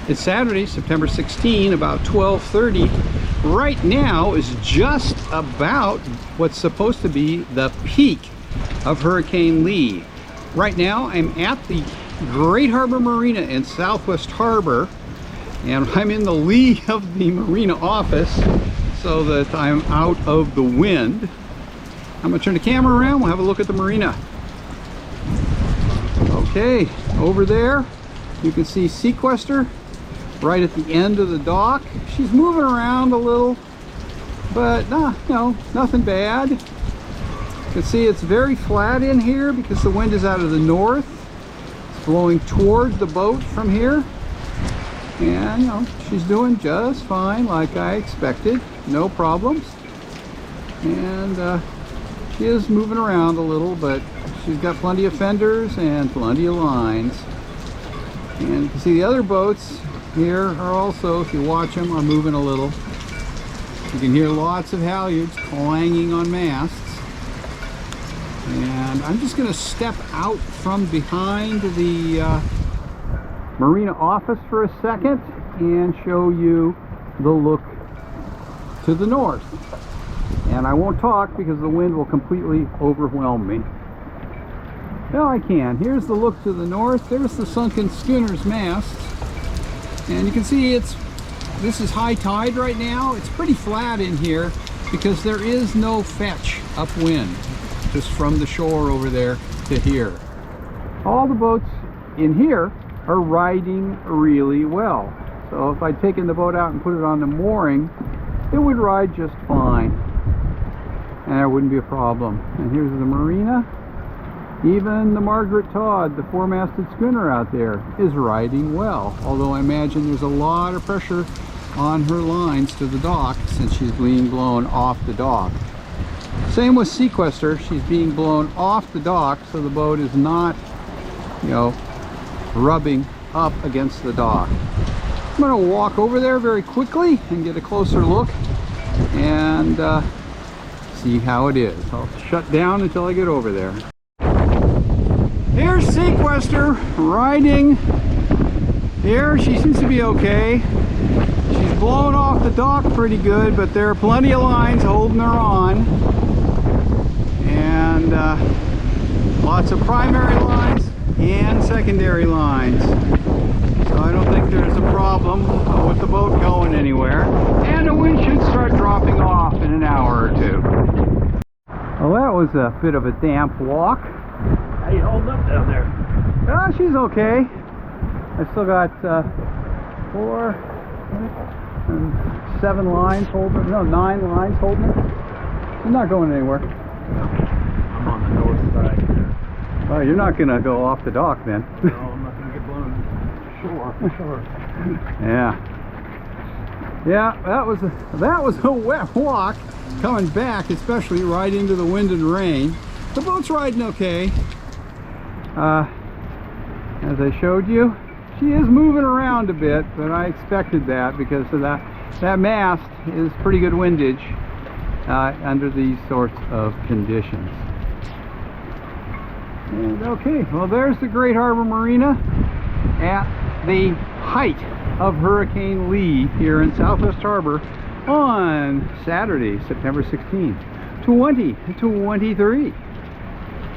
It's Saturday, September 16, about 12:30. Right now is just about what's supposed to be the peak of Hurricane Lee. Right now I'm at the Great Harbor Marina in Southwest Harbor, and I'm in the lee of the marina office so that I'm out of the wind. I'm going to turn the camera around, we'll have a look at the marina. Okay, over there you can see Seaquestor right at the end of the dock. She's moving around a little, but no, nothing bad. You can see it's very flat in here because the wind is out of the north. It's blowing toward the boat from here. And you know, she's doing just fine like I expected. No problems. And she is moving around a little, but she's got plenty of fenders and plenty of lines. And you can see the other boats here are also, if you watch them, are moving a little. You can hear lots of halyards clanging on masts. And I'm just going to step out from behind the marina office for a second and show you the look to the north. And I won't talk because the wind will completely overwhelm me. Well, I can. Here's the look to the north. There's the sunken schooner's mast. And you can see this is high tide right now. It's pretty flat in here because there is no fetch upwind, just from the shore over there to here. All the boats in here are riding really well. So if I'd taken the boat out and put it on the mooring, it would ride just fine. And there wouldn't be a problem. And here's the marina. Even the Margaret Todd, the four-masted schooner out there, is riding well. Although I imagine there's a lot of pressure on her lines to the dock since she's being blown off the dock. Same with Seaquestor. She's being blown off the dock so the boat is not, you know, rubbing up against the dock. I'm going to walk over there very quickly and get a closer look and see how it is. I'll shut down until I get over there. Here's Seaquestor riding here. She seems to be okay. She's blown off the dock pretty good, but there are plenty of lines holding her on. And lots of primary lines and secondary lines. So I don't think there's a problem with the boat going anywhere. And the wind should start dropping off in an hour or two. Well, that was a bit of a damp walk. How you holding up down there? She's okay. I still got 7 lines holding, no, 9 lines holding it. She's not going anywhere. I'm on the north side here. Oh, you're not going to go off the dock then. No, I'm not going to get blown ashore for sure. Yeah, that was a wet walk coming back, especially right into the wind and rain. The boat's riding okay. As I showed you, she is moving around a bit, but I expected that because of that mast is pretty good windage under these sorts of conditions. And okay, well, there's the Great Harbor Marina at the height of Hurricane Lee here in Southwest Harbor on Saturday, September 16th, 2023.